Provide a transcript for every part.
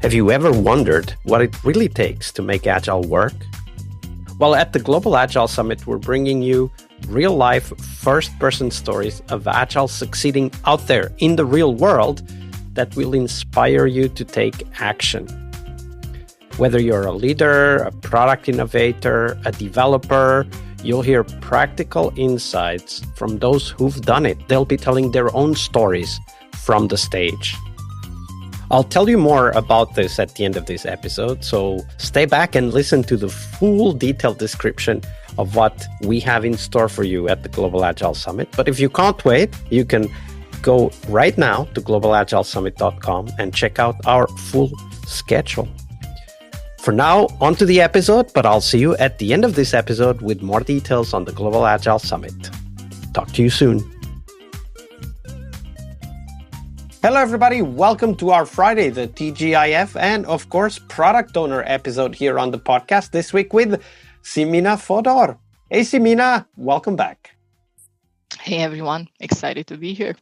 Have you ever wondered what it really takes to make Agile work? Well, at the Global Agile Summit, we're bringing you real-life, first-person stories of Agile succeeding out there in the real world that will inspire you to take action. Whether you're a leader, a product innovator, a developer, you'll hear practical insights from those who've done it. They'll be telling their own stories from the stage. I'll tell you more about this at the end of this episode, so stay back and listen to the full detailed description of what we have in store for you at the Global Agile Summit. But if you can't wait, you can go right now to globalagilesummit.com and check out our full schedule. For now, on to the episode, but I'll see you at the end of this episode with more details on the Global Agile Summit. Talk to you soon. Hello, everybody. Welcome to our Friday, the TGIF, and of course, Product Owner episode here on the podcast this week with Simina Fodor. Hey, Simina, welcome back. Hey, everyone. Excited to be here.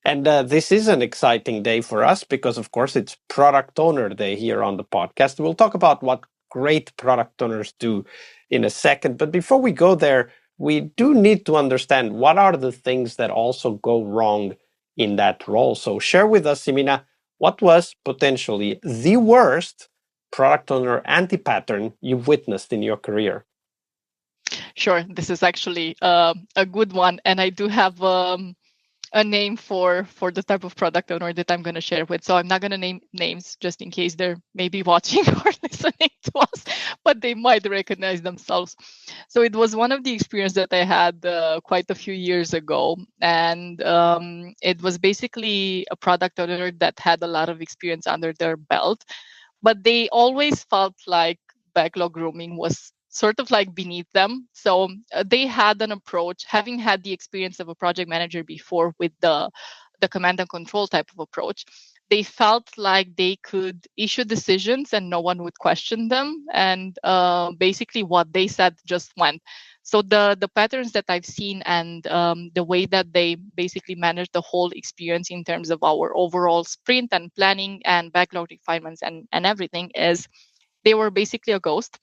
And this is an exciting day for us because, of course, it's Product Owner Day here on the podcast. We'll talk about what great product owners do in a second. But before we go there, we do need to understand what are the things that also go wrong in that role. So share with us, Simina, what was potentially the worst product owner anti-pattern you've witnessed in your career? Sure. This is actually a good one. And I do have a name for the type of product owner that I'm going to share with. So I'm not going to name names just in case they're maybe watching or listening to us, but they might recognize themselves. So it was one of the experiences that I had quite a few years ago. And it was basically a product owner that had a lot of experience under their belt, but they always felt like backlog grooming was sort of like beneath them. So they had an approach, having had the experience of a project manager before with the command and control type of approach, they felt like they could issue decisions and no one would question them. And basically what they said just went. So the patterns that I've seen and the way that they basically manage the whole experience in terms of our overall sprint and planning and backlog refinements and everything is they were basically a ghost.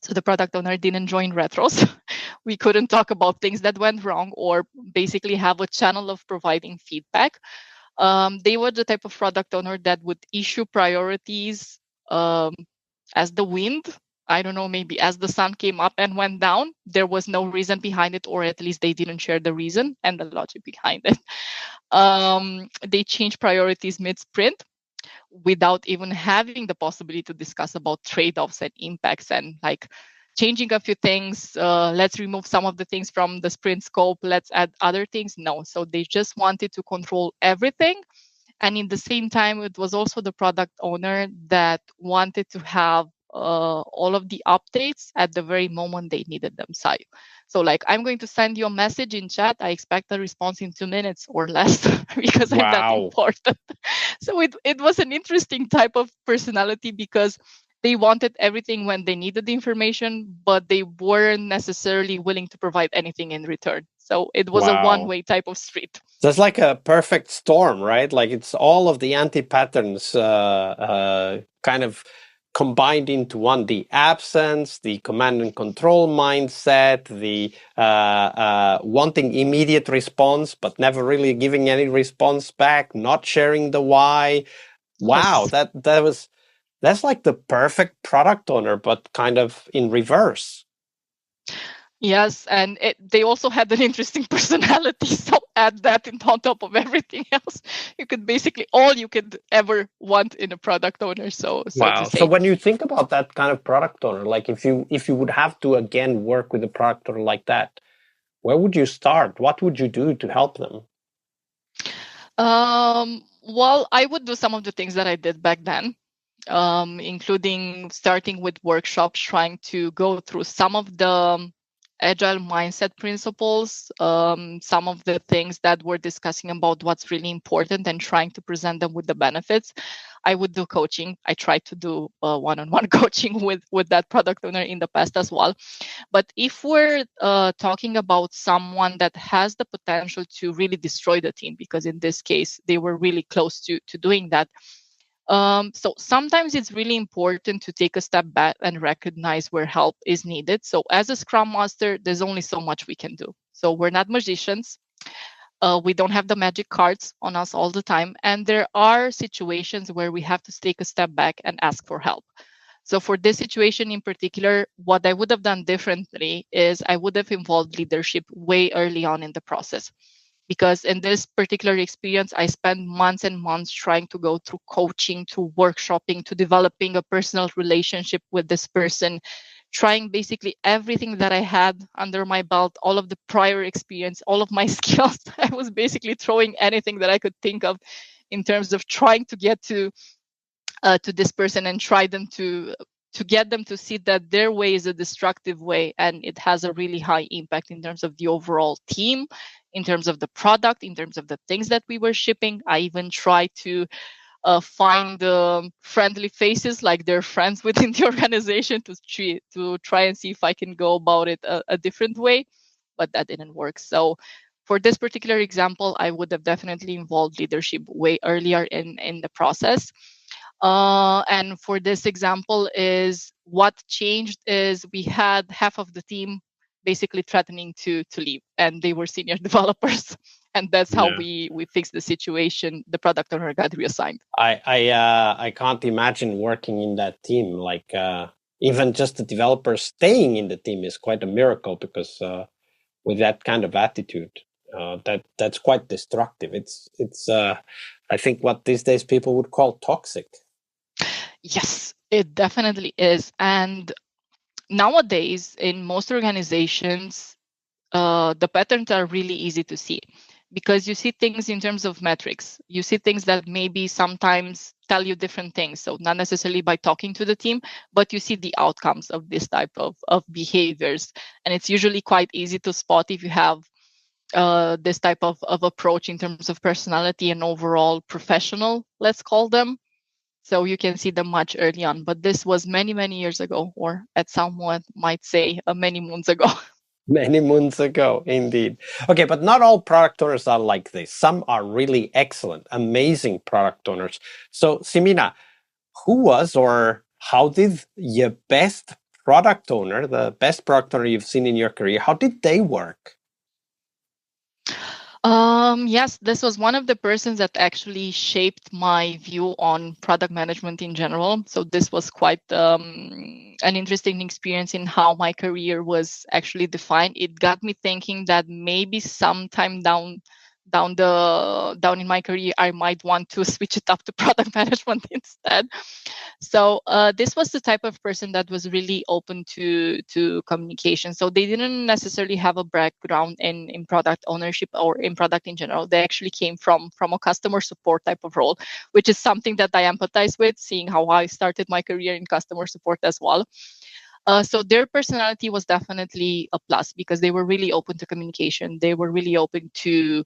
So the product owner didn't join retros. We couldn't talk about things that went wrong or basically have a channel of providing feedback. They were the type of product owner that would issue priorities as the wind. I don't know, maybe as the sun came up and went down. There was no reason behind it, or at least they didn't share the reason and the logic behind it. They changed priorities mid-sprint without even having the possibility to discuss about trade-offs and impacts and like changing a few things. Let's remove some of the things from the sprint scope. Let's add other things. No. So they just wanted to control everything. And in the same time, it was also the product owner that wanted to have all of the updates at the very moment they needed them. So like, I'm going to send you a message in chat. I expect a response in 2 minutes or less because I'm that important. So it was an interesting type of personality because they wanted everything when they needed the information, but they weren't necessarily willing to provide anything in return. So it was a one-way type of street. That's like a perfect storm, right? Like it's all of the anti-patterns kind of combined into one: the absence, the command and control mindset, the wanting immediate response, but never really giving any response back, not sharing the why. Wow, yes. That's like the perfect product owner, but kind of in reverse. Yes, and they also had an interesting personality. So add that on top of everything else, you could basically all you could ever want in a product owner. So when you think about that kind of product owner, like if you would have to again work with a product owner like that, where would you start? What would you do to help them? Well, I would do some of the things that I did back then, including starting with workshops, trying to go through some of the agile mindset principles, some of the things that we're discussing about what's really important and trying to present them with the benefits. I would do coaching. I tried to do one-on-one coaching with that product owner in the past as well. But if we're talking about someone that has the potential to really destroy the team, because in this case, they were really close to doing that, So sometimes it's really important to take a step back and recognize where help is needed. So as a Scrum Master, there's only so much we can do. So we're not magicians. We don't have the magic cards on us all the time. And there are situations where we have to take a step back and ask for help. So for this situation in particular, what I would have done differently is I would have involved leadership way early on in the process. Because in this particular experience, I spent months and months trying to go through coaching, to workshopping, to developing a personal relationship with this person, trying basically everything that I had under my belt, all of the prior experience, all of my skills. I was basically throwing anything that I could think of in terms of trying to get to this person and try them to get them to see that their way is a destructive way, and it has a really high impact in terms of the overall team, in terms of the product, in terms of the things that we were shipping. I even tried to find friendly faces, like their friends within the organization, to try and see if I can go about it a different way, but that didn't work. So for this particular example, I would have definitely involved leadership way earlier in the process. And for this example, is what changed is we had half of the team basically threatening to leave, and they were senior developers, and that's how we fixed the situation. The product owner got reassigned. I can't imagine working in that team. Like even just the developers staying in the team is quite a miracle, because with that kind of attitude, that's quite destructive. It's I think what these days people would call toxic. Yes, it definitely is. And nowadays, in most organizations, the patterns are really easy to see, because you see things in terms of metrics. You see things that maybe sometimes tell you different things. So not necessarily by talking to the team, but you see the outcomes of this type of behaviors. And it's usually quite easy to spot if you have this type of approach in terms of personality and overall professional, let's call them. So you can see them much early on. But this was many, many years ago, or at someone might say many moons ago. Many moons ago, indeed. Okay, but not all product owners are like this. Some are really excellent, amazing product owners. So, Simina, who was or how did your best product owner, the best product owner you've seen in your career, how did they work? Yes, this was one of the persons that actually shaped my view on product management in general. So this was quite an interesting experience in how my career was actually defined. It got me thinking that maybe sometime down in my career, I might want to switch it up to product management instead. So this was the type of person that was really open to communication. So they didn't necessarily have a background in product ownership or in product in general. They actually came from a customer support type of role, which is something that I empathize with, seeing how I started my career in customer support as well. So their personality was definitely a plus, because they were really open to communication. They were really open to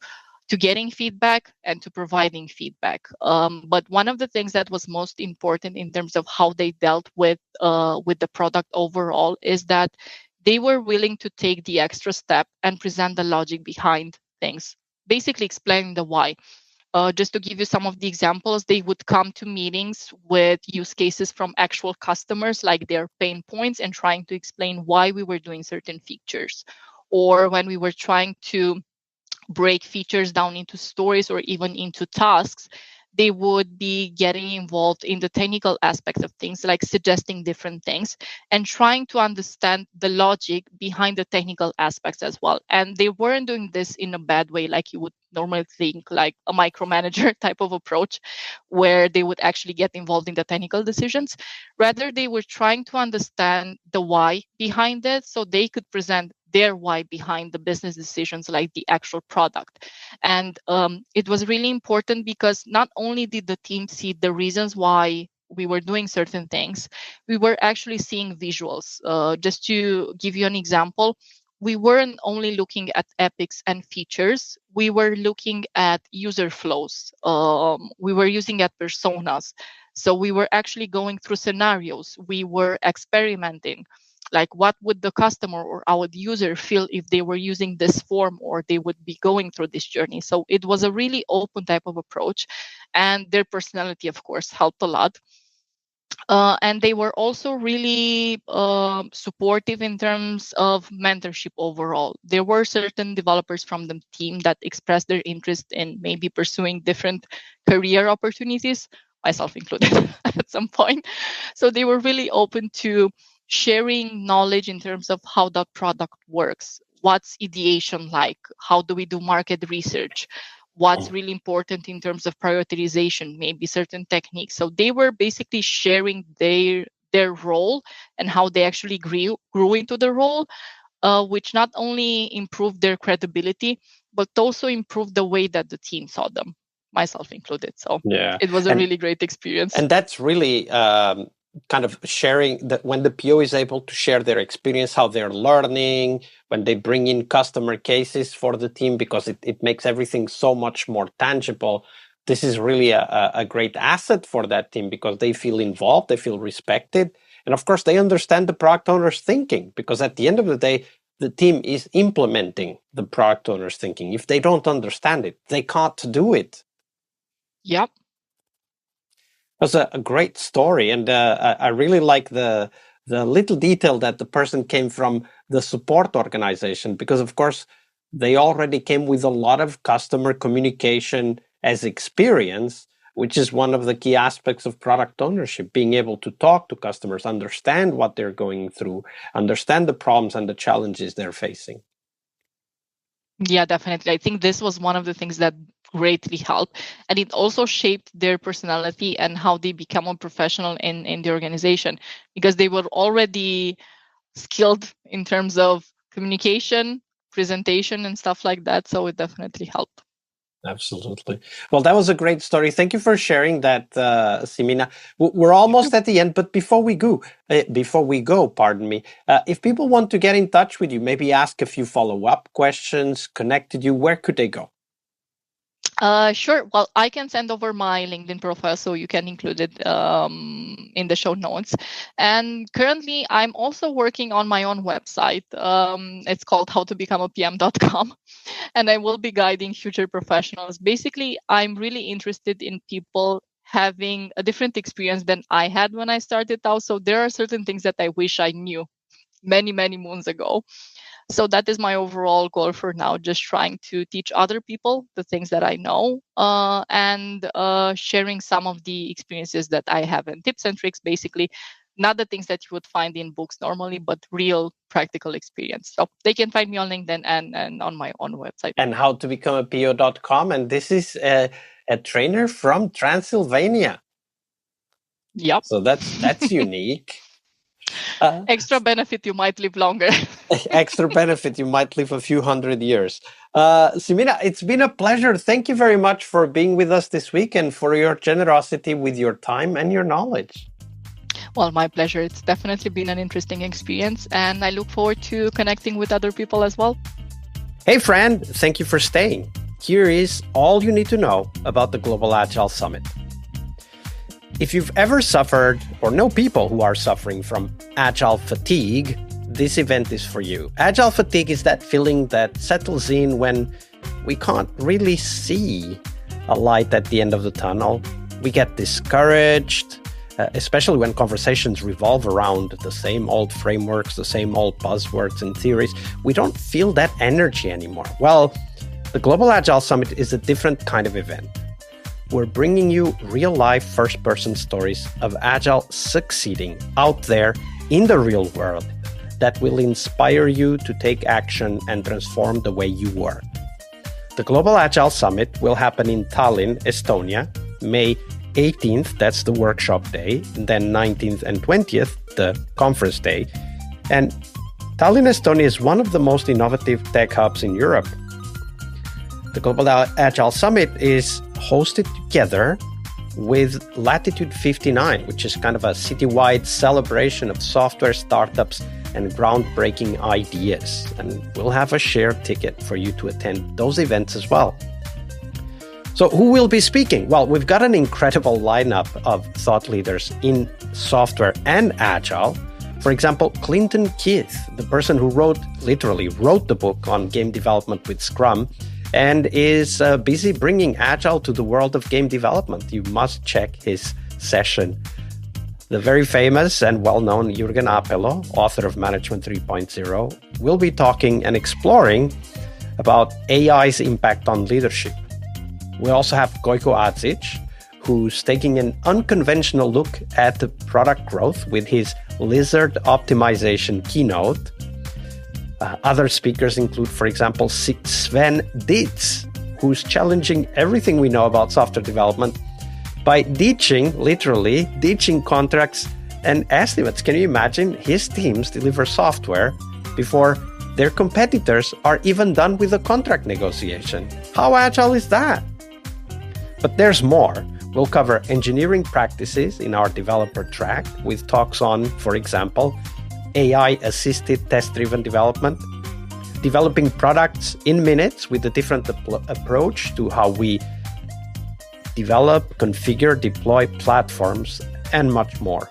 getting feedback and to providing feedback. But one of the things that was most important in terms of how they dealt with the product overall is that they were willing to take the extra step and present the logic behind things, basically explaining the why. Just to give you some of the examples, they would come to meetings with use cases from actual customers, like their pain points, and trying to explain why we were doing certain features. Or when we were trying to break features down into stories or even into tasks, they would be getting involved in the technical aspects of things, like suggesting different things and trying to understand the logic behind the technical aspects as well. And they weren't doing this in a bad way, like you would normally think, like a micromanager type of approach, where they would actually get involved in the technical decisions. Rather, they were trying to understand the why behind it, so they could present their why behind the business decisions, like the actual product. And it was really important, because not only did the team see the reasons why we were doing certain things, we were actually seeing visuals. Just to give you an example, we weren't only looking at epics and features, we were looking at user flows. We were using at personas. So we were actually going through scenarios. We were experimenting. Like, what would the customer or our user feel if they were using this form or they would be going through this journey? So it was a really open type of approach, and their personality, of course, helped a lot. And they were also really supportive in terms of mentorship overall. There were certain developers from the team that expressed their interest in maybe pursuing different career opportunities, myself included at some point. So they were really open to sharing knowledge in terms of how that product works. What's ideation like? How do we do market research? What's really important in terms of prioritization, maybe certain techniques. So they were basically sharing their role and how they actually grew into the role, which not only improved their credibility, but also improved the way that the team saw them, myself included. So it was a really great experience. And that's really kind of sharing that when the PO is able to share their experience, how they're learning, when they bring in customer cases for the team, because it makes everything so much more tangible. This is really a great asset for that team because they feel involved, they feel respected. And of course, they understand the product owner's thinking, because at the end of the day, the team is implementing the product owner's thinking. If they don't understand it, they can't do it. Yep. It was a great story, and I really like the little detail that the person came from the support organization, because of course they already came with a lot of customer communication as experience, which is one of the key aspects of product ownership, being able to talk to customers, understand what they're going through, understand the problems and the challenges they're facing. Yeah, definitely. I think this was one of the things that greatly helped, and it also shaped their personality and how they become a professional in the organization, because they were already skilled in terms of communication, presentation, and stuff like that. So it definitely helped. Absolutely. Well, that was a great story. Thank you for sharing that, Simina. We're almost at the end, but before we go, if people want to get in touch with you, maybe ask a few follow-up questions, connect with you, where could they go? Sure. Well, I can send over my LinkedIn profile so you can include it in the show notes. And currently, I'm also working on my own website. It's called howtobecomepm.com. And I will be guiding future professionals. Basically, I'm really interested in people having a different experience than I had when I started out. So there are certain things that I wish I knew many, many moons ago. So that is my overall goal for now, just trying to teach other people the things that I know, and sharing some of the experiences that I have and tips and tricks, basically. Not the things that you would find in books normally, but real practical experience. So they can find me on LinkedIn and on my own website. And howtobecomepO.com. And this is a trainer from Transylvania. Yep. So that's unique. Extra benefit, you might live longer. Extra benefit, you might live a few hundred years. Simina, it's been a pleasure. Thank you very much for being with us this week and for your generosity with your time and your knowledge. Well, my pleasure. It's definitely been an interesting experience, and I look forward to connecting with other people as well. Hey, friend, thank you for staying. Here is all you need to know about the Global Agile Summit. If you've ever suffered or know people who are suffering from agile fatigue, this event is for you. Agile fatigue is that feeling that settles in when we can't really see a light at the end of the tunnel. We get discouraged, especially when conversations revolve around the same old frameworks, the same old buzzwords and theories. We don't feel that energy anymore. Well, the Global Agile Summit is a different kind of event. We're bringing you real-life first-person stories of Agile succeeding out there in the real world that will inspire you to take action and transform the way you work. The Global Agile Summit will happen in Tallinn, Estonia, May 18th, that's the workshop day, and then 19th and 20th, the conference day. And Tallinn, Estonia is one of the most innovative tech hubs in Europe. The Global Agile Summit is hosted together with Latitude 59, which is kind of a citywide celebration of software startups and groundbreaking ideas. And we'll have a shared ticket for you to attend those events as well. So who will be speaking? Well, we've got an incredible lineup of thought leaders in software and Agile, For example, Clinton Keith, the person who literally wrote the book on game development with Scrum, and is busy bringing Agile to the world of game development. You must check his session. The very famous and well-known Jürgen Apelo, author of Management 3.0, will be talking and exploring about AI's impact on leadership. We also have Gojko Adzic, who's taking an unconventional look at the product growth with his lizard optimization keynote. Other speakers include, for example, Sven Dietz, who's challenging everything we know about software development by literally ditching contracts and estimates. Can you imagine? His teams deliver software before their competitors are even done with the contract negotiation. How agile is that? But there's more. We'll cover engineering practices in our developer track with talks on, for example, AI-assisted test-driven development, developing products in minutes with a different approach to how we develop, configure, deploy platforms, and much more.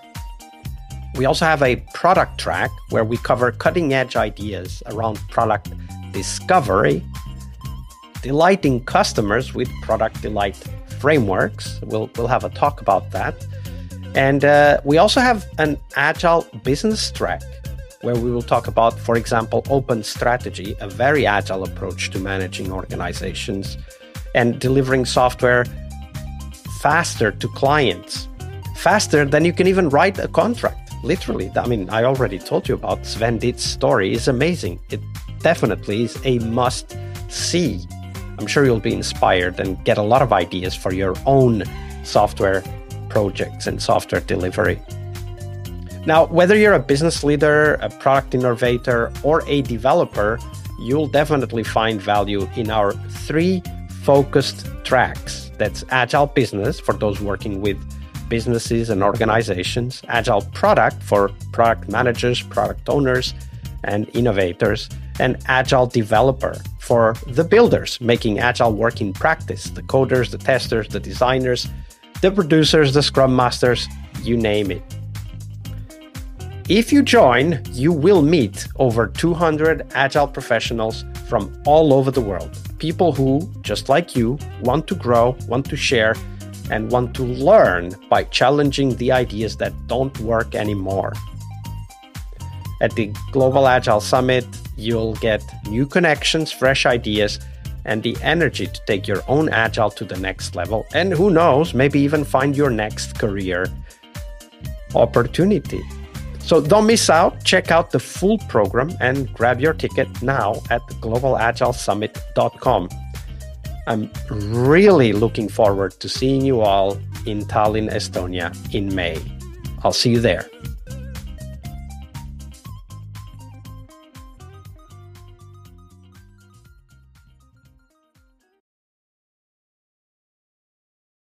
We also have a product track where we cover cutting-edge ideas around product discovery, delighting customers with product delight frameworks. We'll have a talk about that. And we also have an agile business track where we will talk about, for example, open strategy, a very agile approach to managing organizations and delivering software faster to clients, faster than you can even write a contract. Literally, I mean, I already told you about Sven Dietz's story. It's amazing. It definitely is a must-see. I'm sure you'll be inspired and get a lot of ideas for your own software projects and software delivery. Now, whether you're a business leader, a product innovator, or a developer, you'll definitely find value in our 3 focused tracks. That's Agile Business for those working with businesses and organizations, Agile Product for product managers, product owners, and innovators, and Agile Developer for the builders making Agile work in practice, the coders, the testers, the designers, the producers, the Scrum Masters, you name it. If you join, you will meet over 200 Agile professionals from all over the world. People who, just like you, want to grow, want to share, and want to learn by challenging the ideas that don't work anymore. At the Global Agile Summit, you'll get new connections, fresh ideas, and the energy to take your own Agile to the next level. And who knows, maybe even find your next career opportunity. So don't miss out. Check out the full program and grab your ticket now at globalagilesummit.com. I'm really looking forward to seeing you all in Tallinn, Estonia in May. I'll see you there.